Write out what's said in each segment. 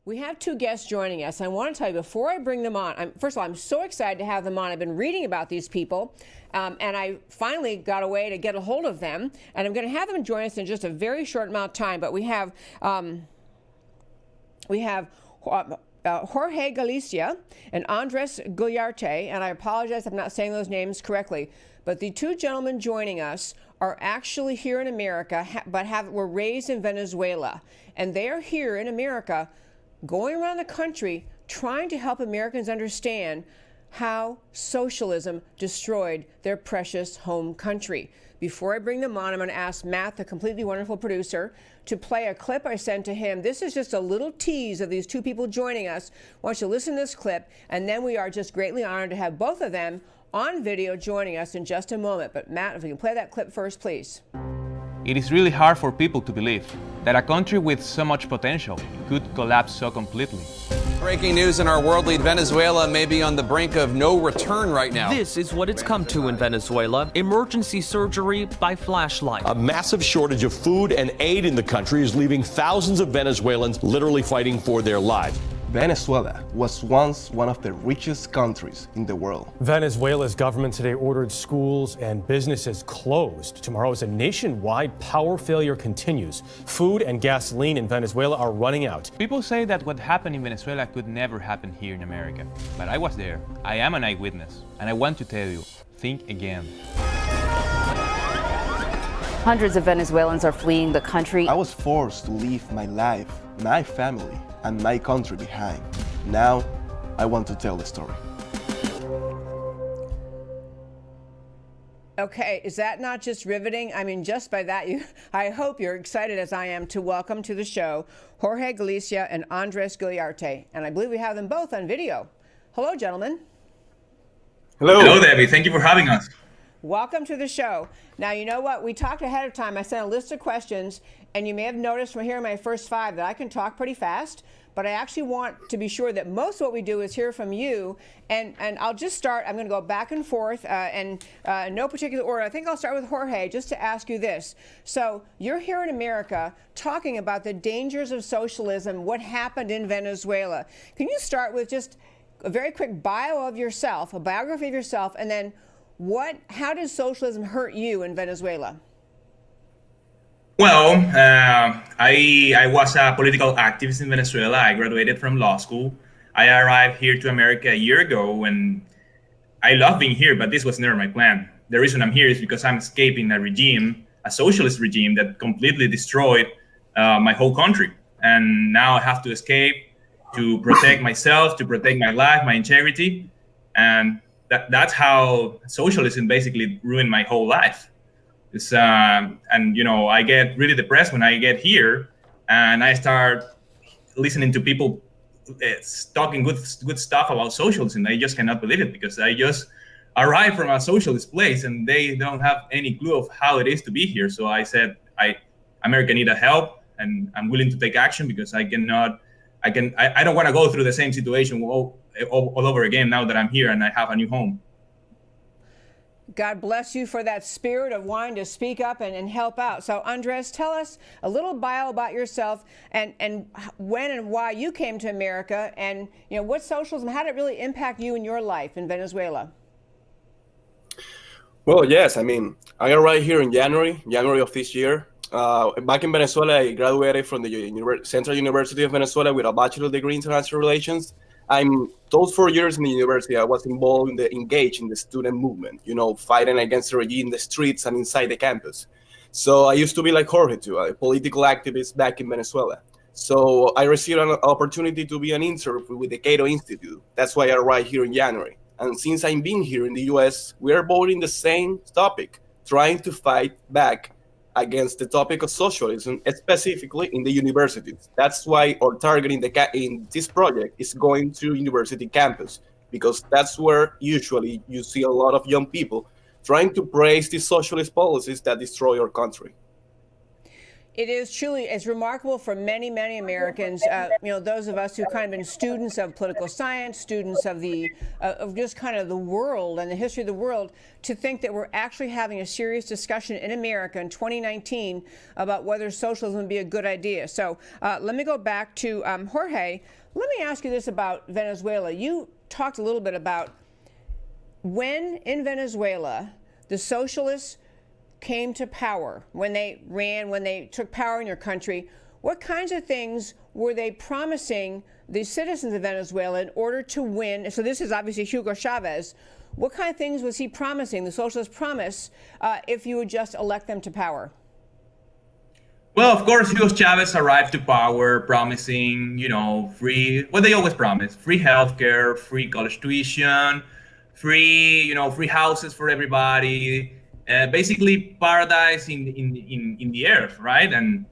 We have two guests joining us. I want to tell you before I bring them on, first of all, I'm so excited to have them on. I've been reading about these people, and I finally got a way to get a hold of them. And I'm going to have them join us in just a very short amount of time. But we have Jorge Galicia and Andres Guilarte, and I apologize if I'm not saying those names correctly. But the two gentlemen joining us are actually here in America, but were raised in Venezuela, and they are here in America, going around the country trying to help Americans understand how socialism destroyed their precious home country. Before I bring them on, I'm going to ask Matt, the completely wonderful producer, to play a clip I sent to him. This is just a little tease of these two people joining us. I want you to listen to this clip, and then we are just greatly honored to have both of them on video joining us in just a moment. But Matt, if we can play that clip first, please. It is really hard for people to believe that a country with so much potential could collapse so completely. Breaking news in our world lead, Venezuela may be on the brink of no return right now. This is what it's come to in Venezuela. Emergency surgery by flashlight. A massive shortage of food and aid in the country is leaving thousands of Venezuelans literally fighting for their lives. Venezuela was once one of the richest countries in the world. Venezuela's government today ordered schools and businesses closed. Tomorrow, as a nationwide power failure continues, food and gasoline in Venezuela are running out. People say that what happened in Venezuela could never happen here in America. But I was there. I am an eyewitness. And I want to tell you, think again. Hundreds of Venezuelans are fleeing the country. I was forced to leave my life, my family, and my country behind. Now, I want to tell the story. Okay, is that not just riveting? I mean, just by that, I hope you're excited as I am to welcome to the show Jorge Galicia and Andres Guilarte. And I believe we have them both on video. Hello, gentlemen. Hello, Debbie. Thank you for having us. Welcome to the show. Now, you know what? We talked ahead of time. I sent a list of questions, and you may have noticed from hearing my first five that I can talk pretty fast, but I actually want to be sure that most of what we do is hear from you. And I'll just start. I'm going to go back and forth and no particular order. I think I'll start with Jorge just to ask you this. So you're here in America talking about the dangers of socialism, what happened in Venezuela. Can you start with just a very quick bio of yourself, a biography of yourself, and then how did socialism hurt you in Venezuela? Well, I was a political activist in Venezuela. I graduated from law school. I arrived here to America a year ago, and I love being here, but this was never my plan. The reason I'm here is because I'm escaping a regime, a socialist regime that completely destroyed my whole country. And now I have to escape to protect myself, to protect my life, my integrity. And that's how socialism basically ruined my whole life. And you know, I get really depressed when I get here, and I start listening to people talking good stuff about socialism. I just cannot believe it, because I just arrived from a socialist place, and they don't have any clue of how it is to be here. So I said, America need a help, and I'm willing to take action, because I don't want to go through the same situation all over again now that I'm here and I have a new home. God bless you for that spirit of wanting to speak up and help out. So Andres, tell us a little bio about yourself and when and why you came to America, and you know, what socialism, how did it really impact you in your life in Venezuela? Well, yes, I mean, I arrived here in January of this year. Back in Venezuela, I graduated from the Central University of Venezuela with a bachelor's degree in international relations. Those 4 years in the university, I was engaged in the student movement, you know, fighting against the regime in the streets and inside the campus. So I used to be like Jorge too, a political activist back in Venezuela. So I received an opportunity to be an intern with the Cato Institute. That's why I arrived here in January. And since I've been here in the US, we are both in the same topic, trying to fight back against the topic of socialism, specifically in the universities. That's why our target in this project is going to university campus, because that's where usually you see a lot of young people trying to praise the socialist policies that destroy our country. It is truly, it's remarkable for many, many Americans, those of us who kind of been students of political science, students of of just kind of the world and the history of the world, to think that we're actually having a serious discussion in America in 2019 about whether socialism would be a good idea. So let me go back to Jorge. Let me ask you this about Venezuela. You talked a little bit about when in Venezuela the socialists came to power, when they took power in your country, what kinds of things were they promising the citizens of Venezuela in order to win? So this is obviously Hugo Chavez. What kind of things was he promising, the socialist promise, if you would just elect them to power? Well, of course, Hugo Chavez arrived to power promising, free, what they always promise, free healthcare, free college tuition, free houses for everybody, basically paradise in the earth, right? And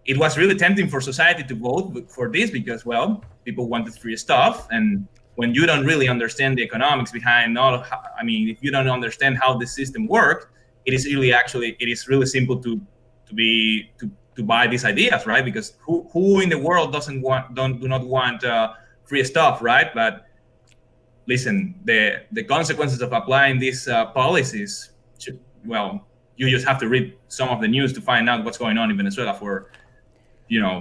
it was really tempting for society to vote for this because, well, people wanted free stuff. And when you don't really understand the economics behind if you don't understand how the system works, it is really simple to buy these ideas, right? Because who in the world do not want free stuff, right? But listen, the consequences of applying these policies, you just have to read some of the news to find out what's going on in Venezuela for,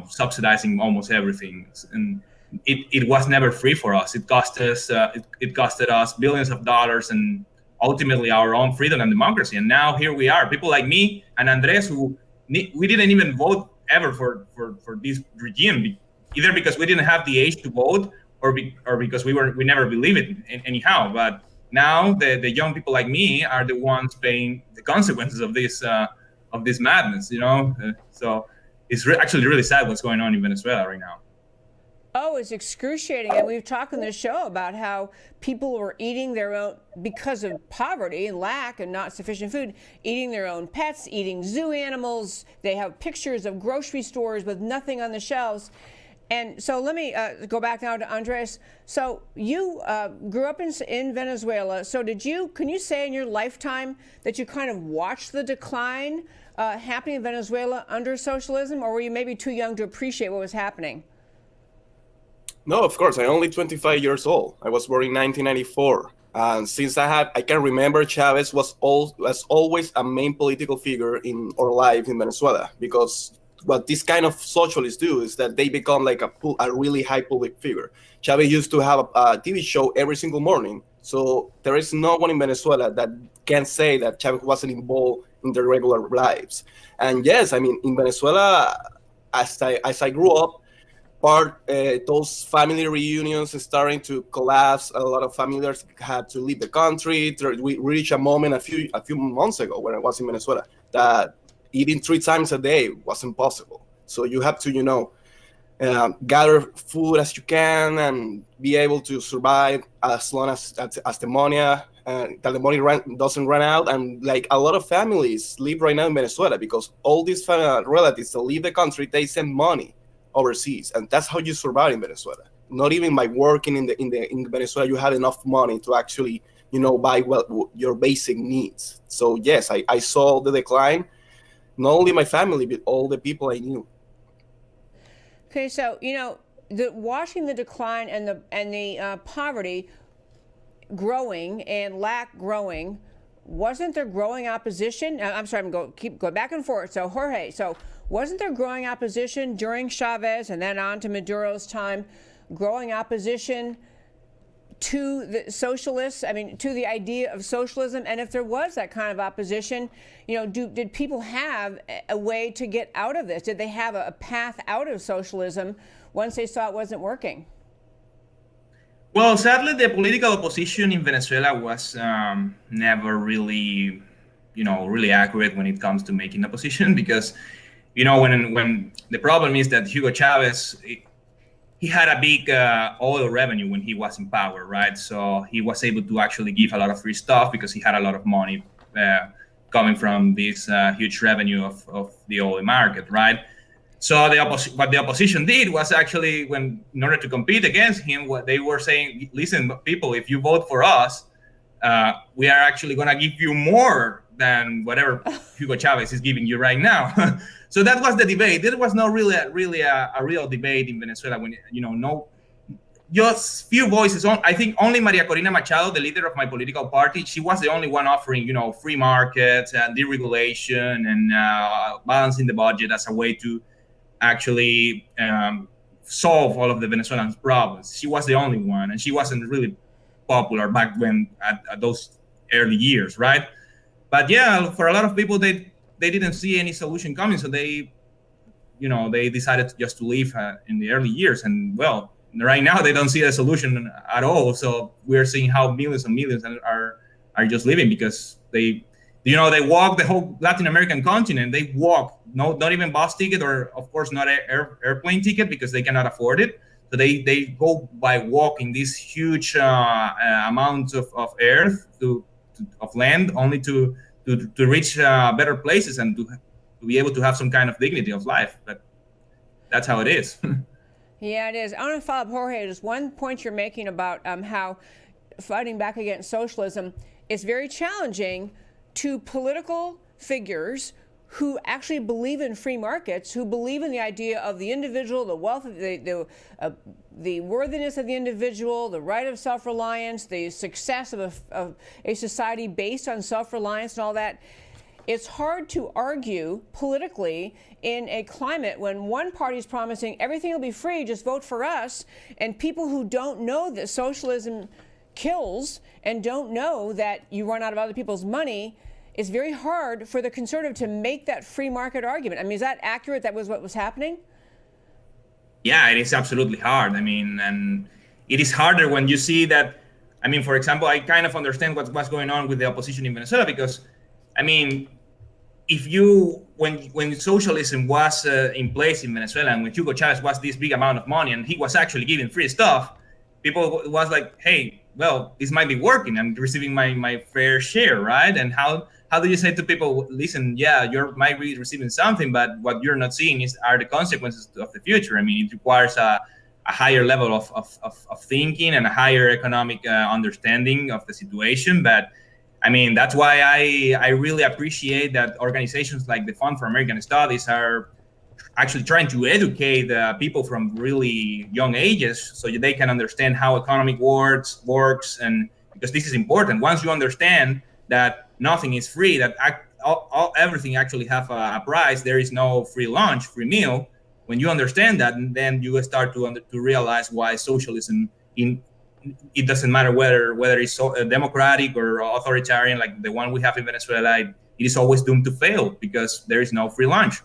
subsidizing almost everything. And it was never free for us. It cost us it costed us billions of dollars and ultimately our own freedom and democracy. And now here we are, people like me and Andres, who we didn't even vote ever for this regime, either because we didn't have the age to vote or because we never believed it anyhow. But now the young people like me are the ones paying the consequences of this madness, So it's actually really sad what's going on in Venezuela right now. Oh, it's excruciating. And we've talked on this show about how people were eating their own, because of poverty and lack and not sufficient food, eating their own pets, eating zoo animals. They have pictures of grocery stores with nothing on the shelves. And so let me go back now to Andres. So you grew up in Venezuela. So can you say in your lifetime that you kind of watched the decline happening in Venezuela under socialism, or were you maybe too young to appreciate what was happening? No, of course. I'm only 25 years old. I was born in 1994. And since I can remember, Chavez was always a main political figure in our life in Venezuela, because what this kind of socialists do is that they become like a really high public figure. Chavez used to have a TV show every single morning. So there is no one in Venezuela that can say that Chavez wasn't involved in their regular lives. And yes, in Venezuela, as I grew up, those family reunions is starting to collapse. A lot of families had to leave the country. We reached a moment a few months ago when I was in Venezuela that eating 3 times a day wasn't possible. So you have to, gather food as you can and be able to survive as long as the money doesn't run out. And like a lot of families live right now in Venezuela because all these relatives that leave the country, they send money overseas, and that's how you survive in Venezuela. Not even by working in Venezuela, you have enough money to actually, buy your basic needs. So yes, I saw the decline. Not only my family, but all the people I knew. Okay, so watching the decline and the poverty growing and lack growing, wasn't there growing opposition? I'm sorry, I'm going back and forth. So Jorge, wasn't there growing opposition during Chavez and then on to Maduro's time, growing opposition to the socialists, to the idea of socialism? And if there was that kind of opposition, did people have a way to get out of this? Did they have a path out of socialism once they saw it wasn't working? Well, sadly, the political opposition in Venezuela was never really, really accurate when it comes to making opposition, because, when the problem is that Hugo Chavez, he had a big oil revenue when he was in power, right? So he was able to actually give a lot of free stuff because he had a lot of money coming from this huge revenue of the oil market, right? So what the opposition did was actually, in order to compete against him, what they were saying, listen, people, if you vote for us, we are actually going to give you more than whatever Hugo Chavez is giving you right now. So that was the debate. There was not really a real debate in Venezuela when, no, just few voices on. I think only Maria Corina Machado, the leader of my political party, she was the only one offering, free markets and deregulation and balancing the budget as a way to actually solve all of the Venezuelan problems. She was the only one, and she wasn't really popular back when at those early years, right? But yeah, for a lot of people, they didn't see any solution coming, so they decided just to leave in the early years. And well, right now they don't see a solution at all. So we're seeing how millions and millions are just leaving because they walk the whole Latin American continent. They walk, not even bus ticket, or of course not airplane ticket because they cannot afford it. So they go by walking these huge amounts of earth of land only to reach better places and to be able to have some kind of dignity of life. But that's how it is. Yeah, it is. I want to follow up, Jorge. Just one point you're making about how fighting back against socialism is very challenging to political figures who actually believe in free markets, who believe in the idea of the individual, the wealth, the worthiness of the individual, the right of self-reliance, the success of a society based on self-reliance and all that. It's hard to argue politically in a climate when one party is promising everything will be free, just vote for us, and people who don't know that socialism kills and don't know that you run out of other people's money. It's very hard for the conservative to make that free market argument. I mean, is that accurate? That was what was happening? Yeah, it is absolutely hard. I mean, and it is harder when you see that. I mean, for example, I kind of understand what's going on with the opposition in Venezuela because, I mean, when socialism was in place in Venezuela and when Hugo Chavez was this big amount of money and he was actually giving free stuff, people was like, hey, well, this might be working. I'm receiving my fair share, right? And how do you say to people, listen, yeah, you might be receiving something, but what you're not seeing are the consequences of the future. I mean, it requires a higher level of thinking and a higher economic understanding of the situation. But I mean, that's why I really appreciate that organizations like the Fund for American Studies are actually trying to educate people from really young ages so they can understand how economic works, and because this is important. Once you understand that nothing is free, that everything actually have a price, there is no free lunch, free meal. When you understand that, then you start to realize why socialism it doesn't matter whether it's democratic or authoritarian like the one we have in Venezuela, it is always doomed to fail because there is no free lunch.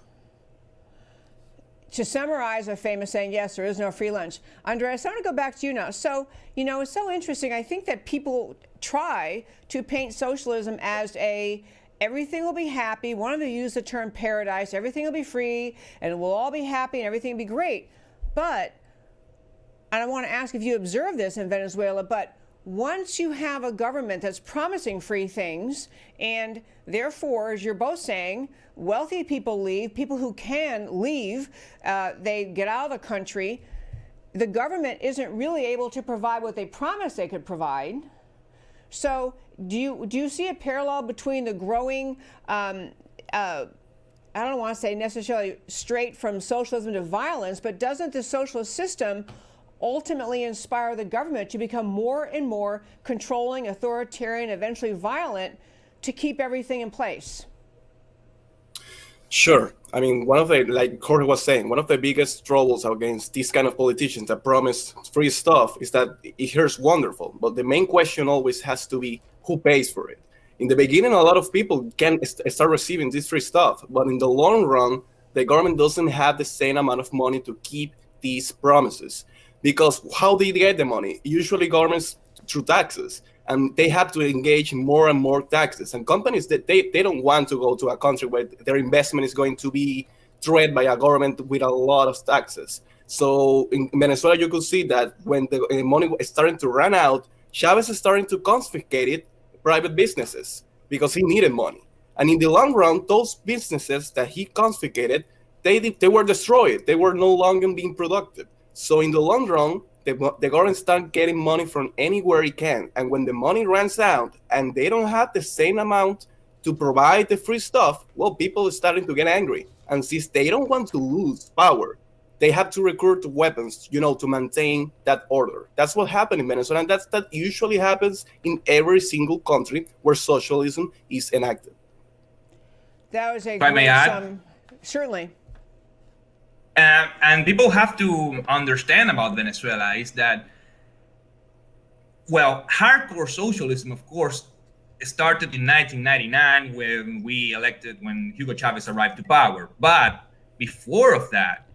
To summarize a famous saying, yes, there is no free lunch. Andres, I want to go back to you now. So, it's so interesting. I think that people try to paint socialism as everything will be happy. One of them used the term paradise. Everything will be free and we'll all be happy and everything will be great. But, and I want to ask if you observe this in Venezuela, but once you have a government that's promising free things, and therefore, as you're both saying, wealthy people leave, people who can leave, they get out of the country, the government isn't really able to provide what they promised they could provide. So do you see a parallel between the growing, I don't want to say necessarily straight from socialism to violence, but doesn't the socialist system ultimately inspire the government to become more and more controlling, authoritarian, eventually violent to keep everything in place? Sure. I mean, like Jorge was saying, one of the biggest troubles against these kind of politicians that promise free stuff is that it hears wonderful, but the main question always has to be who pays for it. In the beginning, a lot of people can start receiving this free stuff, but in the long run, the government doesn't have the same amount of money to keep these promises. Because how do they get the money? Usually governments through taxes, and they have to engage in more and more taxes. And companies that they don't want to go to a country where their investment is going to be threatened by a government with a lot of taxes. So in Venezuela, you could see that when the money is starting to run out, Chavez is starting to confiscate private businesses because he needed money. And in the long run, those businesses that he confiscated, they were destroyed. They were no longer being productive. So in the long run, the government start getting money from anywhere it can. And when the money runs out and they don't have the same amount to provide the free stuff, well, people are starting to get angry. And since they don't want to lose power, they have to recruit weapons, to maintain that order. That's what happened in Venezuela, and that usually happens in every single country where socialism is enacted. That was a If I may great add? certainly. And people have to understand about Venezuela is that, well, hardcore socialism, of course, started in 1999 when Hugo Chavez arrived to power. But before of that,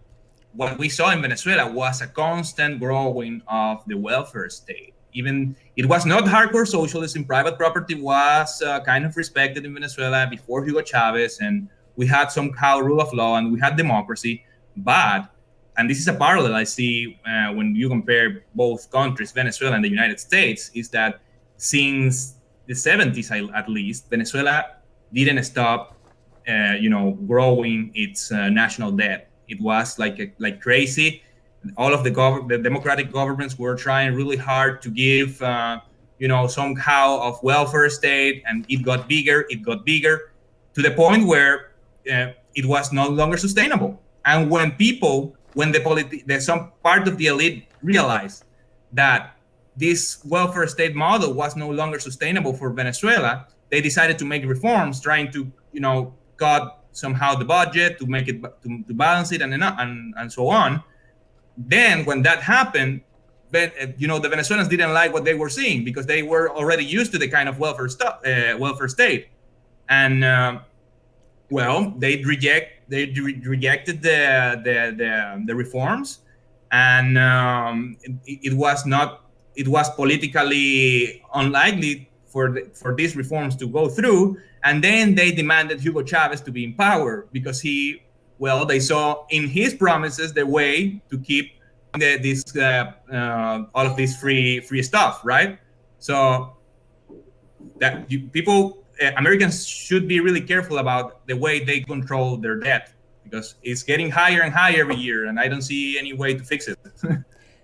what we saw in Venezuela was a constant growing of the welfare state. Even it was not hardcore socialism. Private property was kind of respected in Venezuela before Hugo Chavez, and we had somehow rule of law and we had democracy. But, and this is a parallel I see when you compare both countries, Venezuela and the United States, is that since the 70s at least, Venezuela didn't stop, growing its national debt. It was like crazy. All of the democratic governments were trying really hard to give, somehow of welfare state, and it got bigger to the point where it was no longer sustainable. And when some part of the elite realized that this welfare state model was no longer sustainable for Venezuela, they decided to make reforms, trying to, cut somehow the budget to make it to balance it and so on. Then when that happened, the Venezuelans didn't like what they were seeing because they were already used to the kind of welfare state, and they rejected the reforms, and it was politically unlikely for these reforms to go through. And then they demanded Hugo Chavez to be in power because they saw in his promises the way to keep all of this free stuff, right? So that Americans should be really careful about the way they control their debt, because it's getting higher and higher every year, and I don't see any way to fix it.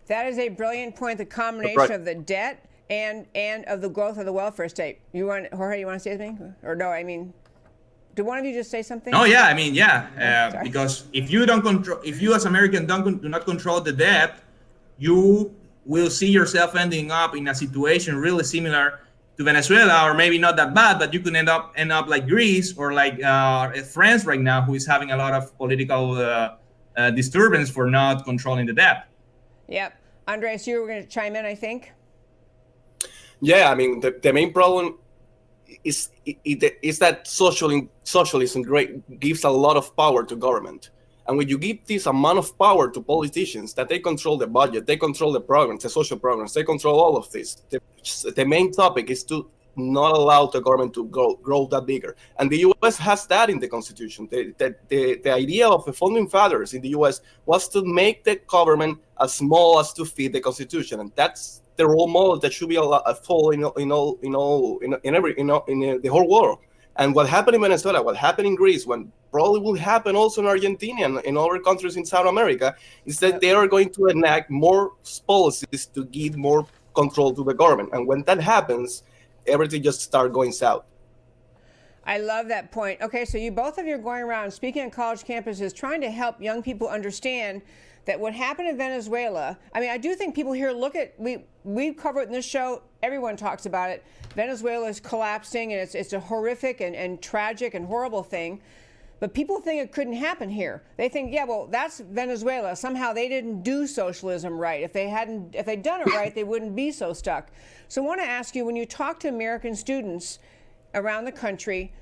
That is a brilliant point, the combination of the debt and of the growth of the welfare state. Jorge, you want to say something? Or no, did one of you just say something? No, yeah, because if you as Americans do not control the debt, you will see yourself ending up in a situation really similar to Venezuela, or maybe not that bad, but you could end up like Greece or like France right now, who is having a lot of political disturbance for not controlling the debt. Yep. Andres, you were going to chime in, I think. Yeah, the main problem is that socialism gives a lot of power to government. And when you give this amount of power to politicians, that they control the budget, they control the programs, the social programs, they control all of this. The main topic is to not allow the government to grow that bigger. And the U.S. has that in the Constitution. The idea of the founding fathers in the U.S. was to make the government as small as to fit the Constitution, and that's the role model that should be followed in the whole world. And what happened in Venezuela, what happened in Greece, when probably will happen also in Argentina and in other countries in South America, is that they are going to enact more policies to give more control to the government. And when that happens, everything just starts going south. I love that point. Okay, so both of you are going around speaking on college campuses, trying to help young people understand that what happened in Venezuela, I do think people here we cover it in this show, everyone talks about it. Venezuela is collapsing, and it's a horrific and tragic and horrible thing. But people think it couldn't happen here. They think, that's Venezuela. Somehow they didn't do socialism right. If they'd done it right, they wouldn't be so stuck. So I want to ask you, when you talk to American students around the country,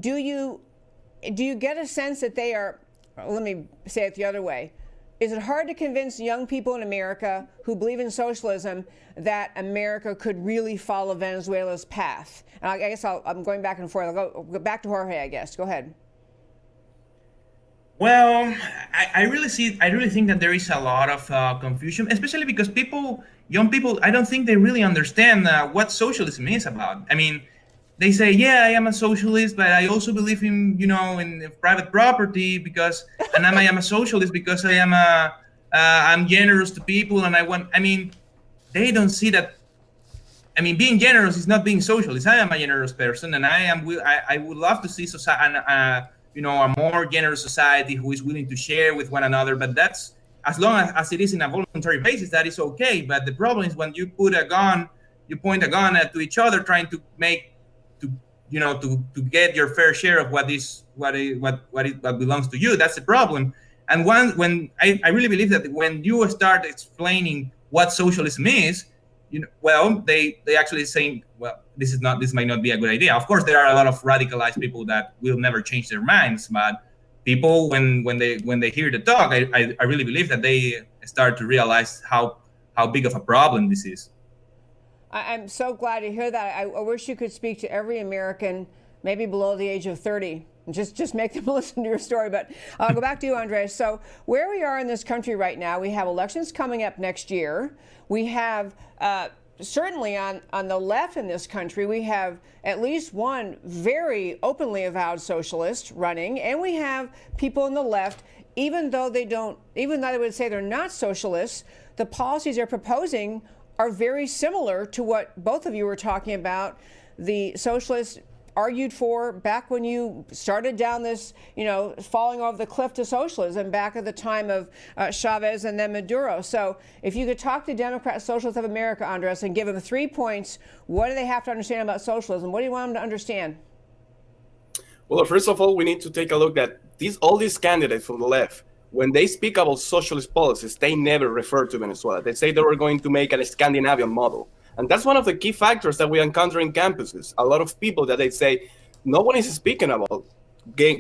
do you get a sense that they are, let me say it the other way, is it hard to convince young people in America who believe in socialism that America could really follow Venezuela's path? And I guess I'm going back and forth. I'll go back to Jorge, I guess. Go ahead. Well, I really think that there is a lot of confusion, especially because young people, I don't think they really understand what socialism is about. They say, I am a socialist, but I also believe in private property and I am a socialist because I'm generous to people and they don't see that I mean, being generous is not being socialist. I am a generous person, and I would love to see a more generous society who is willing to share with one another. But that's as long as it is in a voluntary basis, that is okay. But the problem is when you point a gun to each other, trying to get your fair share of what belongs to you. That's the problem. And when I really believe that when you start explaining what socialism is, they actually saying, well, this might not be a good idea. Of course, there are a lot of radicalized people that will never change their minds, but people when they hear the talk, I really believe that they start to realize how big of a problem this is. I'm so glad to hear that. I wish you could speak to every American, maybe below the age of 30. Just make them listen to your story. But I'll go back to you, Andres. So where we are in this country right now, we have elections coming up next year. We have certainly on the left in this country, we have at least one very openly avowed socialist running, and we have people on the left, even though they would say they're not socialists, the policies they're proposing are very similar to what both of you were talking about. The socialists argued for back when you started down this, falling off the cliff to socialism back at the time of Chavez and then Maduro. So if you could talk to Democrat Socialists of America, Andres, and give them 3 points, what do they have to understand about socialism? What do you want them to understand? Well, first of all, we need to take a look at all these candidates from the left. When they speak about socialist policies, they never refer to Venezuela. They say they were going to make a Scandinavian model. And that's one of the key factors that we encounter in campuses. A lot of people that they say, no one is speaking about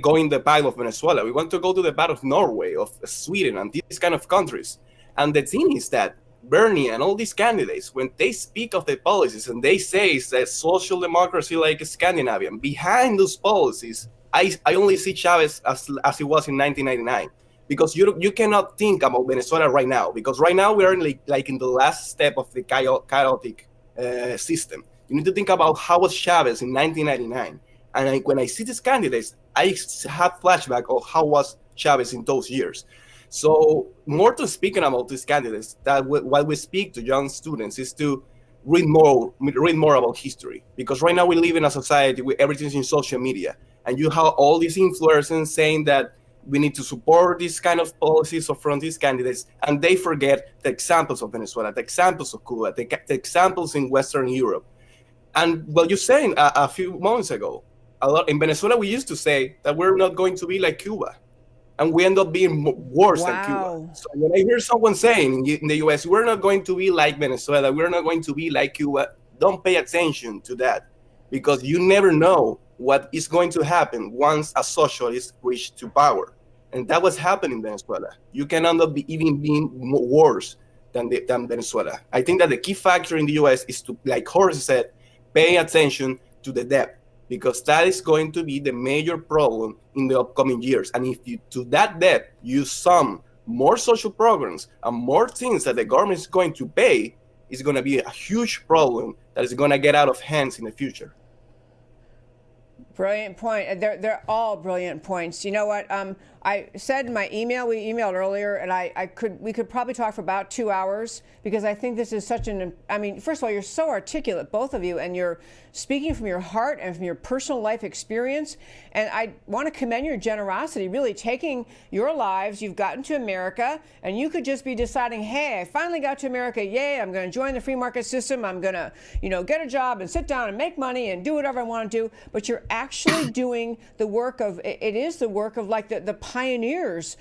going the path of Venezuela. We want to go to the path of Norway, of Sweden, and these kind of countries. And the thing is that Bernie and all these candidates, when they speak of the policies and they say it's a social democracy like Scandinavian, behind those policies, I only see Chavez as it was in 1999. Because you cannot think about Venezuela right now, because right now we are in the last step of the chaotic system. You need to think about how was Chavez in 1999. And when I see these candidates, I have flashback of how was Chavez in those years. So more to speaking about these candidates, that what we speak to young students is to read more about history. Because right now we live in a society where everything's in social media. And you have all these influencers saying that we need to support these kind of policies from these candidates, and they forget the examples of Venezuela, the examples of Cuba, the examples in Western Europe. And well, you're saying a few moments ago, in Venezuela, we used to say that we're not going to be like Cuba, and we end up being worse than Cuba. So when I hear someone saying in the US, we're not going to be like Venezuela, we're not going to be like Cuba, don't pay attention to that, because you never know what is going to happen once a socialist reaches to power. And that was happening in Venezuela. You can end up even being worse than Venezuela. I think that the key factor in the US is to, like Jorge said, pay attention to the debt, because that is going to be the major problem in the upcoming years. And if you, to that debt, you sum more social programs and more things that the government is going to pay, it's going to be a huge problem that is going to get out of hands in the future. Brilliant point. They're all brilliant points. You know what? I said in my email, we emailed earlier, and we could probably talk for about 2 hours, because I think this is such first of all, you're so articulate, both of you, and you're speaking from your heart and from your personal life experience. And I want to commend your generosity, really taking your lives. You've gotten to America, and you could just be deciding, hey, I finally got to America. Yay, I'm going to join the free market system. I'm going to, get a job and sit down and make money and do whatever I want to do. But you're actually doing the work of, it is the work of like the pioneers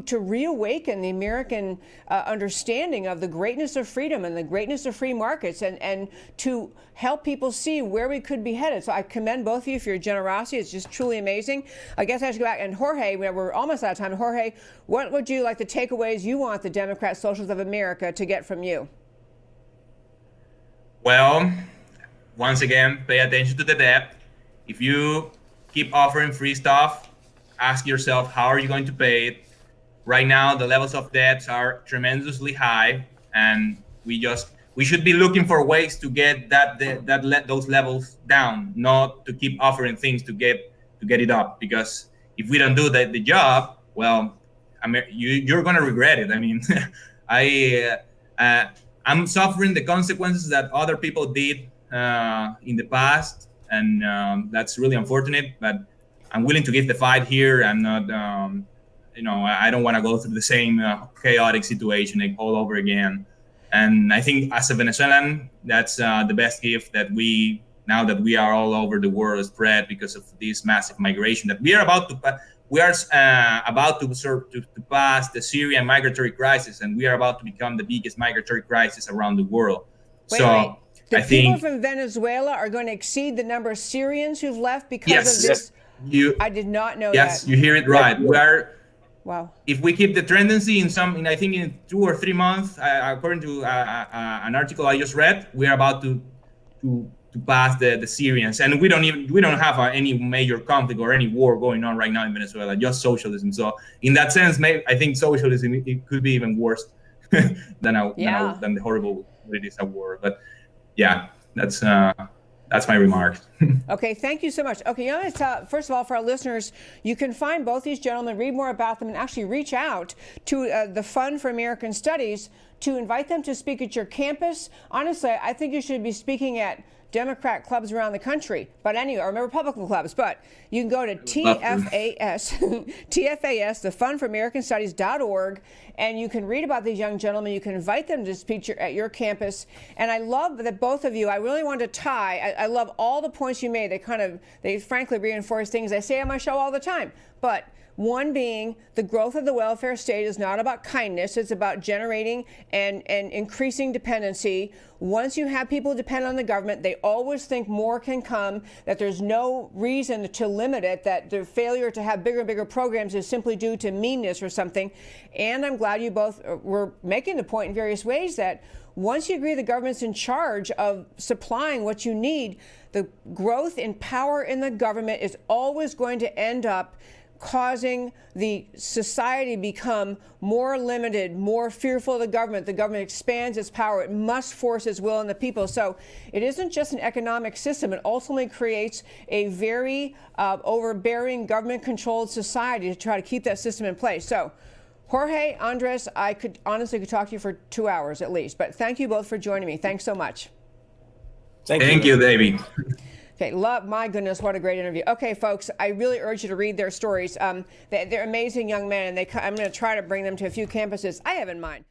to reawaken the American understanding of the greatness of freedom and the greatness of free markets, and to help people see where we could be headed. So I commend both of you for your generosity. It's just truly amazing. I guess I should go back. And Jorge, we're almost out of time. Jorge, what would you like the takeaways you want the Democrat Socialists of America to get from you? Well, once again, pay attention to the debt. If you keep offering free stuff, ask yourself, how are you going to pay it? Right now, the levels of debts are tremendously high, and we should be looking for ways to get those levels down, not to keep offering things to get it up. Because if we don't do the job, well, you're going to regret it. I mean, I'm suffering the consequences that other people did in the past, and that's really unfortunate. But I'm willing to give the fight here. I'm not, I don't want to go through the same chaotic situation all over again. And I think as a Venezuelan, that's the best gift that now that we are all over the world spread because of this massive migration that we are about to pass the Syrian migratory crisis, and we are about to become the biggest migratory crisis around the world. Wait. The I people think from Venezuela are going to exceed the number of Syrians who've left because of this. I did not know that. Yes, you hear it right. We are. Wow. If we keep the tendency I think in 2 or 3 months, according to an article I just read, we are about to pass the Syrians, and we don't have any major conflict or any war going on right now in Venezuela, just socialism. So in that sense, I think socialism it could be even worse than the horrible it is at war. But yeah, that's my remark. Okay, thank you so much. Okay, first of all, for our listeners, you can find both these gentlemen, read more about them, and actually reach out to the Fund for American Studies to invite them to speak at your campus. Honestly, I think you should be speaking at Democrat clubs around the country, but anyway, or Republican clubs. But you can go to TFAS, the Fund for American Studies.org, and you can read about these young gentlemen. You can invite them to speak at your campus. And I love that both of you, I really want to tie, I love all the points you made. They frankly reinforce things I say on my show all the time. But one being the growth of the welfare state is not about kindness. It's about generating and increasing dependency. Once you have people depend on the government, they always think more can come, that there's no reason to limit it, that the failure to have bigger and bigger programs is simply due to meanness or something. And I'm glad you both were making the point in various ways that once you agree the government's in charge of supplying what you need, the growth in power in the government is always going to end up causing the society become more limited, more fearful of the government. The government expands its power. It must force its will on the people. So it isn't just an economic system. It ultimately creates a very overbearing government-controlled society to try to keep that system in place. So Jorge, Andres, I could honestly talk to you for 2 hours at least. But thank you both for joining me. Thanks so much. Thank you, David. Okay, my goodness, what a great interview. Okay, folks, I really urge you to read their stories. They're amazing young men, and I'm going to try to bring them to a few campuses I have in mind.